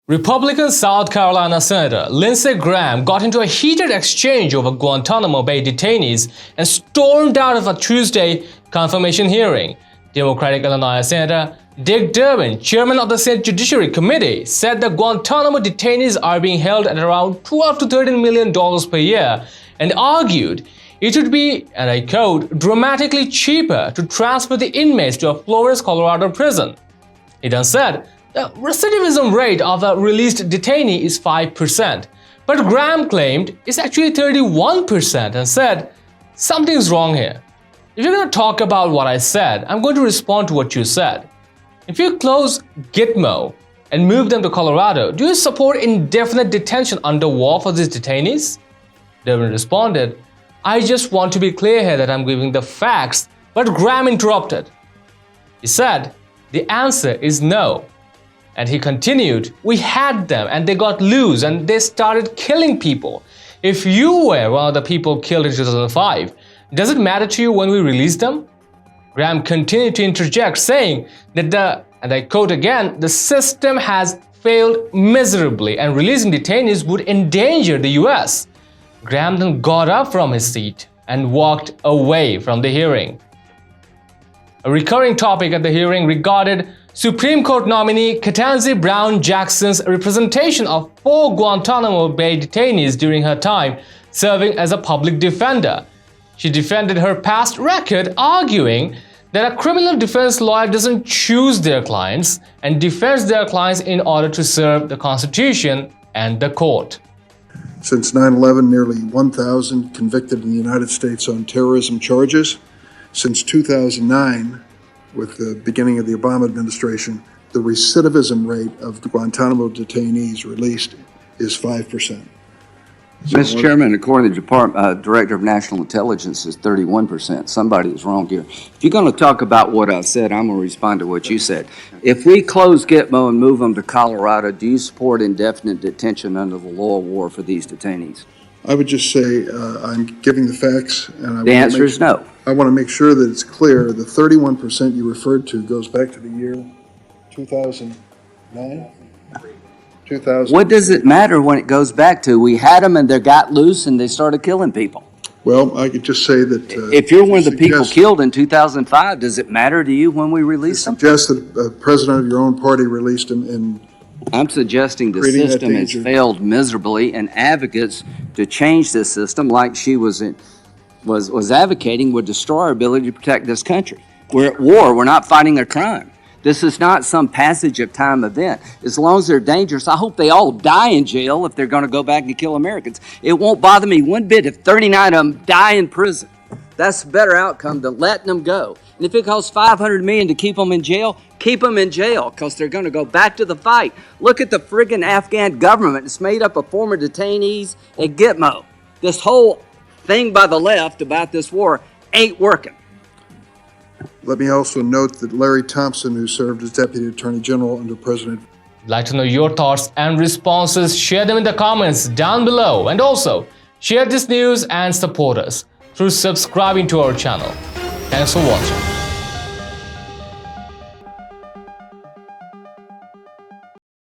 Republican South Carolina Senator Lindsey Graham got into a heated exchange over Guantanamo Bay detainees and stormed out of a Tuesday confirmation hearing. Democratic Illinois Senator Durbin, chairman of the Senate Judiciary Committee, said the Guantanamo detainees are being held at around $12 to $13 million per year and argued it would be, and I quote, dramatically cheaper to transfer the inmates to a Florence, Colorado prison. He then said the recidivism rate of a released detainee is 5%, but Graham claimed it's actually 31% and said, something's wrong here. If you're going to talk about what I said, I'm going to respond to what you said. If you close Gitmo and move them to Colorado, do you support indefinite detention under war for these detainees? Durbin responded, I just want to be clear here that I'm giving the facts, but Graham interrupted. He said, the answer is no. And he continued, we had them and they got loose and they started killing people. If you were one of the people killed in 2005, does it matter to you when we release them? Graham continued to interject, saying that and I quote again, the system has failed miserably and releasing detainees would endanger the US. Graham then got up from his seat and walked away from the hearing. A recurring topic at the hearing regarded Supreme Court nominee Ketanji Brown Jackson's representation of 4 Guantanamo Bay detainees during her time serving as a public defender. She defended her past record, arguing that a criminal defense lawyer doesn't choose their clients and defends their clients in order to serve the Constitution and the court. Since 9/11, nearly 1,000 convicted in the United States on terrorism charges. Since 2009, with the beginning of the Obama administration, the recidivism rate of the Guantanamo detainees released is 5%. Mr. Chairman, according to the Director of National Intelligence, is 31%. Somebody is wrong here. If you're going to talk about what I said, I'm going to respond to what you said. If we close Gitmo and move them to Colorado, do you support indefinite detention under the law of war for these detainees? I would just say I'm giving the facts. And the answer is no. I want to make sure that it's clear. The 31% you referred to goes back to the year 2009? What does it matter when it goes back to? We had them and they got loose and they started killing people. Well, I could just say that... if you're one of the people killed in 2005, does it matter to you when we release them? Suggest that a president of your own party released them in... I'm suggesting the system has failed miserably, and advocates to change this system, like she was advocating, would destroy our ability to protect this country. We're at war. We're not fighting a crime. This is not some passage of time event. As long as they're dangerous, I hope they all die in jail if they're going to go back and kill Americans. It won't bother me one bit if 39 of them die in prison. That's a better outcome than letting them go. And if it costs $500 million to keep them in jail, keep them in jail, because they're going to go back to the fight. Look at the friggin' Afghan government. It's made up of former detainees at Gitmo. This whole thing by the left about this war ain't working. Let me also note that Larry Thompson, who served as Deputy Attorney General under President... I'd like to know your thoughts and responses. Share them in the comments down below. And also, share this news and support us through subscribing to our channel. Thanks for watching.